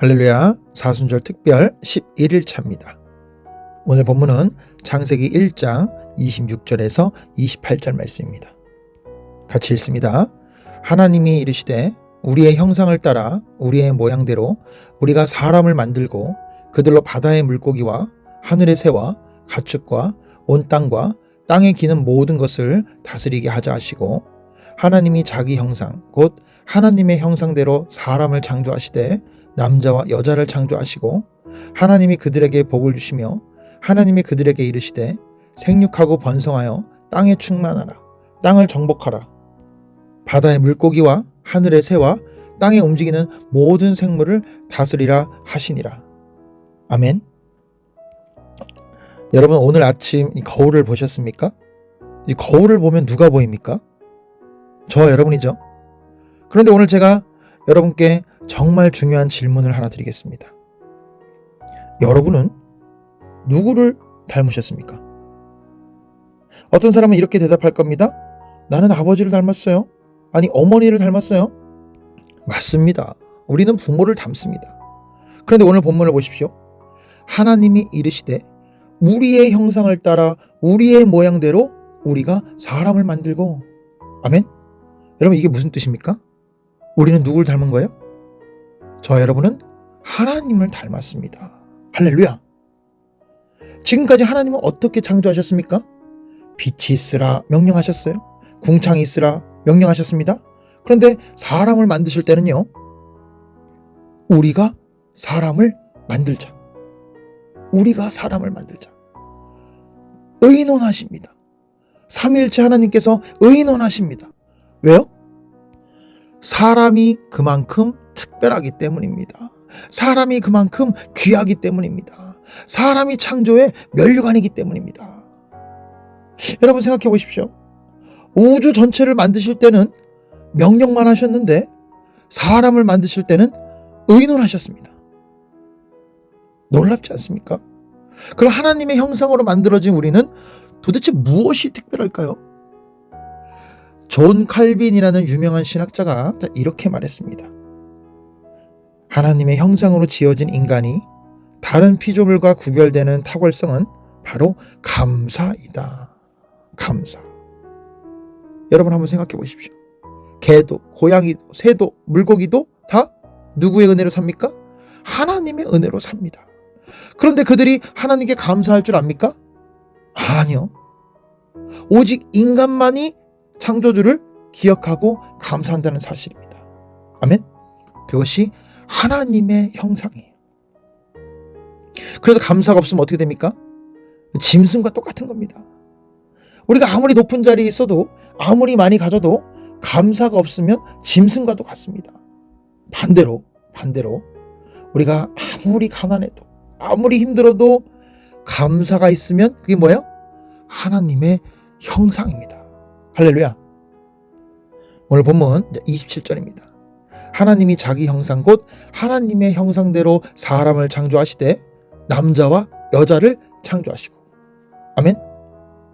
할렐루야, 사순절 특별 11일차입니다. 오늘 본문은 창세기 1장 26절에서 28절 말씀입니다. 같이 읽습니다. 하나님이 이르시되 우리의 형상을 따라 우리의 모양대로 우리가 사람을 만들고 그들로 바다의 물고기와 하늘의 새와 가축과 온 땅과 땅에 기는 모든 것을 다스리게 하자 하시고, 하나님이 자기 형상 곧 하나님의 형상대로 사람을 창조하시되 남자와 여자를 창조하시고, 하나님이 그들에게 복을 주시며 하나님이 그들에게 이르시되 생육하고 번성하여 땅에 충만하라, 땅을 정복하라, 바다의 물고기와 하늘의 새와 땅에 움직이는 모든 생물을 다스리라 하시니라. 아멘. 여러분, 오늘 아침 이 거울을 보셨습니까? 이 거울을 보면 누가 보입니까? 저와 여러분이죠. 그런데 오늘 제가 여러분께 정말 중요한 질문을 하나 드리겠습니다. 여러분은 누구를 닮으셨습니까? 어떤 사람은 이렇게 대답할 겁니다. 나는 아버지를 닮았어요. 아니, 어머니를 닮았어요. 맞습니다. 우리는 부모를 닮습니다. 그런데 오늘 본문을 보십시오. 하나님이 이르시되 우리의 형상을 따라 우리의 모양대로 우리가 사람을 만들고. 아멘. 여러분, 이게 무슨 뜻입니까? 우리는 누굴 닮은 거예요? 저와 여러분은 하나님을 닮았습니다. 할렐루야. 지금까지 하나님은 어떻게 창조하셨습니까? 빛이 있으라 명령하셨어요. 궁창이 있으라 명령하셨습니다. 그런데 사람을 만드실 때는요, 우리가 사람을 만들자. 우리가 사람을 만들자. 의논하십니다. 삼위일체 하나님께서 의논하십니다. 왜요? 사람이 그만큼 특별하기 때문입니다. 사람이 그만큼 귀하기 때문입니다. 사람이 창조의 면류관이기 때문입니다. 여러분, 생각해 보십시오. 우주 전체를 만드실 때는 명령만 하셨는데 사람을 만드실 때는 의논하셨습니다. 놀랍지 않습니까? 그럼 하나님의 형상으로 만들어진 우리는 도대체 무엇이 특별할까요? 존 칼빈이라는 유명한 신학자가 이렇게 말했습니다. 하나님의 형상으로 지어진 인간이 다른 피조물과 구별되는 탁월성은 바로 감사이다. 감사. 여러분, 한번 생각해 보십시오. 개도, 고양이도, 새도, 물고기도 다 누구의 은혜로 삽니까? 하나님의 은혜로 삽니다. 그런데 그들이 하나님께 감사할 줄 압니까? 아니요. 오직 인간만이 창조주를 기억하고 감사한다는 사실입니다. 아멘. 그것이 하나님의 형상이에요. 그래서 감사가 없으면 어떻게 됩니까? 짐승과 똑같은 겁니다. 우리가 아무리 높은 자리에 있어도, 아무리 많이 가져도 감사가 없으면 짐승과도 같습니다. 반대로 우리가 아무리 가난해도, 아무리 힘들어도 감사가 있으면 그게 뭐예요? 하나님의 형상입니다. 할렐루야. 오늘 본문 27절입니다. 하나님이 자기 형상 곧 하나님의 형상대로 사람을 창조하시되 남자와 여자를 창조하시고. 아멘.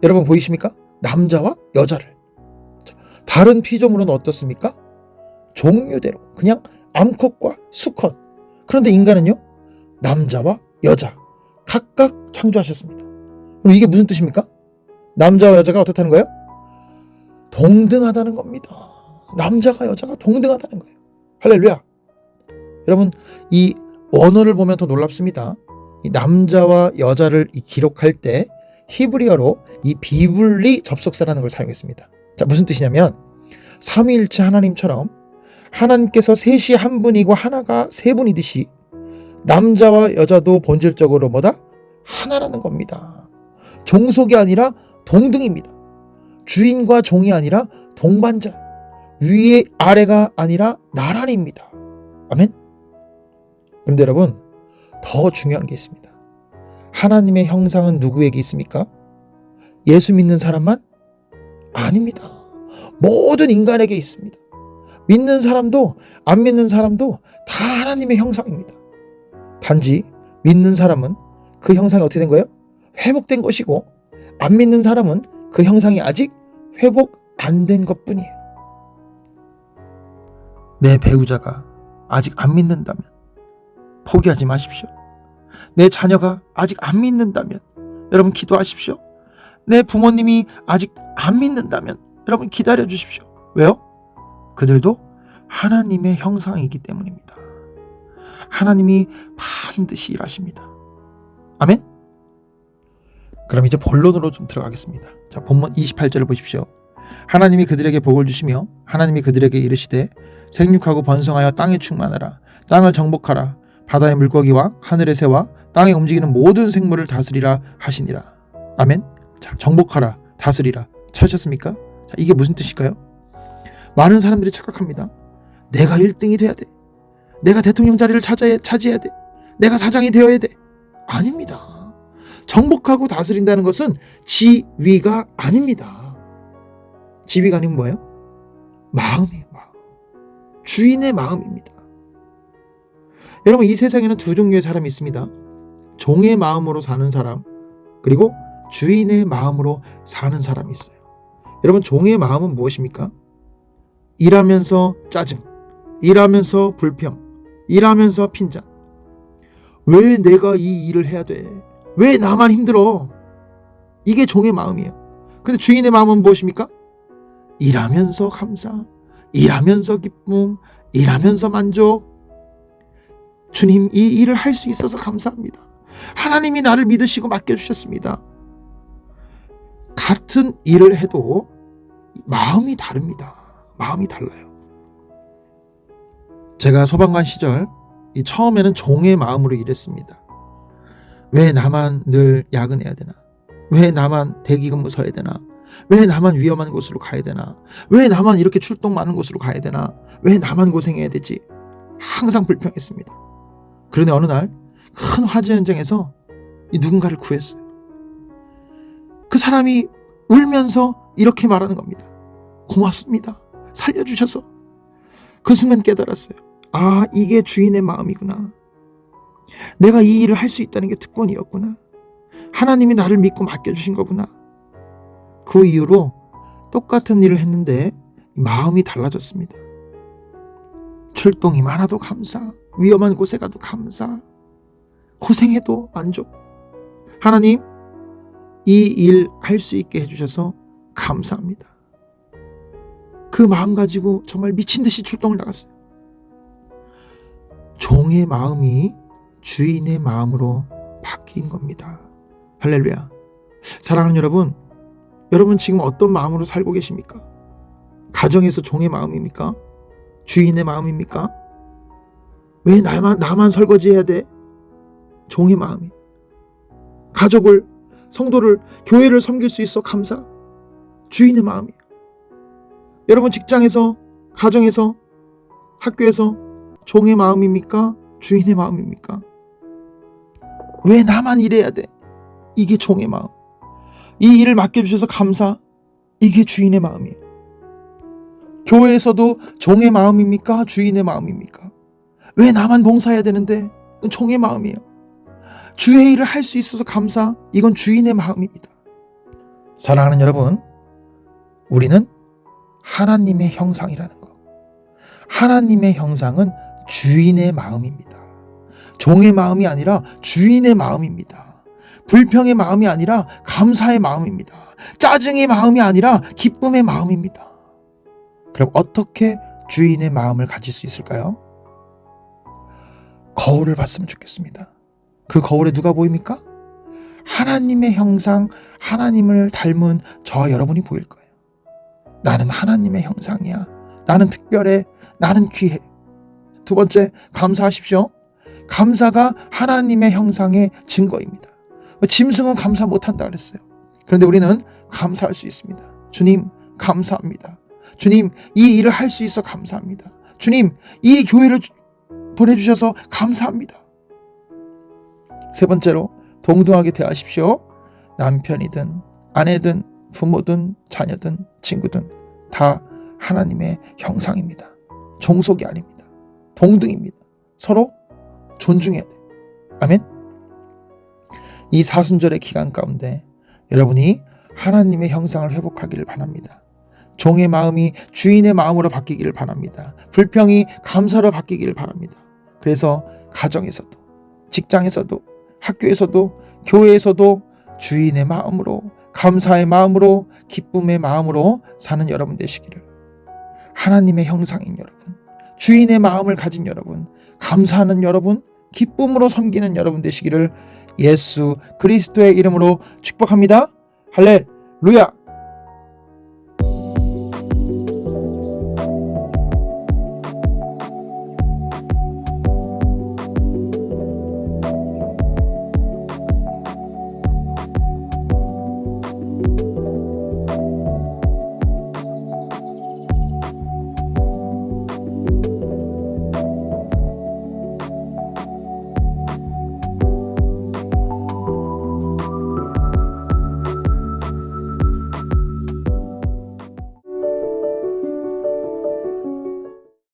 여러분, 보이십니까? 남자와 여자를. 다른 피조물은 어떻습니까? 종류대로 그냥 암컷과 수컷. 그런데 인간은요, 남자와 여자 각각 창조하셨습니다. 그럼 이게 무슨 뜻입니까? 남자와 여자가 어떻다는 거예요? 동등하다는 겁니다. 남자가 여자가 동등하다는 거예요. 할렐루야. 여러분, 이 원어를 보면 더 놀랍습니다. 이 남자와 여자를 기록할 때 히브리어로 이 비블리 접속사라는 걸 사용했습니다. 자, 무슨 뜻이냐면 삼위일체 하나님처럼 하나님께서 셋이 한 분이고 하나가 세 분이듯이 남자와 여자도 본질적으로 뭐다? 하나라는 겁니다. 종속이 아니라 동등입니다. 주인과 종이 아니라 동반자, 위에 아래가 아니라 나란입니다. 아멘. 그런데 여러분, 더 중요한 게 있습니다. 하나님의 형상은 누구에게 있습니까? 예수 믿는 사람만? 아닙니다. 모든 인간에게 있습니다. 믿는 사람도 안 믿는 사람도 다 하나님의 형상입니다. 단지 믿는 사람은 그 형상이 어떻게 된 거예요? 회복된 것이고, 안 믿는 사람은 그 형상이 아직 회복 안 된 것뿐이에요. 내 배우자가 아직 안 믿는다면 포기하지 마십시오. 내 자녀가 아직 안 믿는다면 여러분 기도하십시오. 내 부모님이 아직 안 믿는다면 여러분 기다려 주십시오. 왜요? 그들도 하나님의 형상이기 때문입니다. 하나님이 반드시 일하십니다. 아멘? 그럼 이제 본론으로 좀 들어가겠습니다. 자, 본문 28절을 보십시오. 하나님이 그들에게 복을 주시며 하나님이 그들에게 이르시되 생육하고 번성하여 땅에 충만하라. 땅을 정복하라. 바다의 물고기와 하늘의 새와 땅에 움직이는 모든 생물을 다스리라 하시니라. 아멘. 자, 정복하라, 다스리라. 찾으셨습니까? 자, 이게 무슨 뜻일까요? 많은 사람들이 착각합니다. 내가 1등이 돼야 돼. 내가 대통령 자리를 차지해야 돼. 내가 사장이 되어야 돼. 아닙니다. 정복하고 다스린다는 것은 지위가 아닙니다. 지위가 아니면 뭐예요? 마음이에요. 마음. 주인의 마음입니다. 여러분, 이 세상에는 두 종류의 사람이 있습니다. 종의 마음으로 사는 사람, 그리고 주인의 마음으로 사는 사람이 있어요. 여러분, 종의 마음은 무엇입니까? 일하면서 짜증, 일하면서 불평, 일하면서 핀잔. 왜 내가 이 일을 해야 돼? 왜 나만 힘들어? 이게 종의 마음이에요. 그런데 주인의 마음은 무엇입니까? 일하면서 감사, 일하면서 기쁨, 일하면서 만족. 주님, 이 일을 할 수 있어서 감사합니다. 하나님이 나를 믿으시고 맡겨주셨습니다. 같은 일을 해도 마음이 다릅니다. 마음이 달라요. 제가 소방관 시절 처음에는 종의 마음으로 일했습니다. 왜 나만 늘 야근해야 되나? 왜 나만 대기근무 서야 되나? 왜 나만 위험한 곳으로 가야 되나? 왜 나만 이렇게 출동 많은 곳으로 가야 되나? 왜 나만 고생해야 되지? 항상 불평했습니다. 그런데 어느 날 큰 화재 현장에서 누군가를 구했어요. 그 사람이 울면서 이렇게 말하는 겁니다. 고맙습니다. 살려주셔서. 그 순간 깨달았어요. 아, 이게 주인의 마음이구나. 내가 이 일을 할 수 있다는 게 특권이었구나. 하나님이 나를 믿고 맡겨주신 거구나. 그 이후로 똑같은 일을 했는데 마음이 달라졌습니다. 출동이 많아도 감사, 위험한 곳에 가도 감사, 고생해도 만족. 하나님, 이 일 할 수 있게 해주셔서 감사합니다. 그 마음 가지고 정말 미친 듯이 출동을 나갔어요. 종의 마음이 주인의 마음으로 바뀐 겁니다. 할렐루야. 사랑하는 여러분, 여러분 지금 어떤 마음으로 살고 계십니까? 가정에서 종의 마음입니까? 주인의 마음입니까? 왜 나만 설거지해야 돼? 종의 마음이. 가족을, 성도를, 교회를 섬길 수 있어 감사. 주인의 마음이에요. 여러분 직장에서, 가정에서, 학교에서 종의 마음입니까? 주인의 마음입니까? 왜 나만 일해야 돼? 이게 종의 마음. 이 일을 맡겨주셔서 감사. 이게 주인의 마음이에요. 교회에서도 종의 마음입니까? 주인의 마음입니까? 왜 나만 봉사해야 되는데? 이건 종의 마음이에요. 주의 일을 할 수 있어서 감사. 이건 주인의 마음입니다. 사랑하는 여러분, 우리는 하나님의 형상이라는 거. 하나님의 형상은 주인의 마음입니다. 종의 마음이 아니라 주인의 마음입니다. 불평의 마음이 아니라 감사의 마음입니다. 짜증의 마음이 아니라 기쁨의 마음입니다. 그럼 어떻게 주인의 마음을 가질 수 있을까요? 거울을 봤으면 좋겠습니다. 그 거울에 누가 보입니까? 하나님의 형상, 하나님을 닮은 저와 여러분이 보일 거예요. 나는 하나님의 형상이야. 나는 특별해. 나는 귀해. 두 번째, 감사하십시오. 감사가 하나님의 형상의 증거입니다. 짐승은 감사 못한다 그랬어요. 그런데 우리는 감사할 수 있습니다. 주님, 감사합니다. 주님, 이 일을 할 수 있어 감사합니다. 주님, 이 교회를 보내주셔서 감사합니다. 세 번째로, 동등하게 대하십시오. 남편이든 아내든 부모든 자녀든 친구든 다 하나님의 형상입니다. 종속이 아닙니다. 동등입니다. 서로 존중해야 돼요. 아멘. 이 사순절의 기간 가운데 여러분이 하나님의 형상을 회복하기를 바랍니다. 종의 마음이 주인의 마음으로 바뀌기를 바랍니다. 불평이 감사로 바뀌기를 바랍니다. 그래서 가정에서도, 직장에서도, 학교에서도, 교회에서도 주인의 마음으로, 감사의 마음으로, 기쁨의 마음으로 사는 여러분 되시기를, 하나님의 형상인 여러분, 주인의 마음을 가진 여러분, 감사하는 여러분, 기쁨으로 섬기는 여러분 되시기를 예수 그리스도의 이름으로 축복합니다. 할렐루야.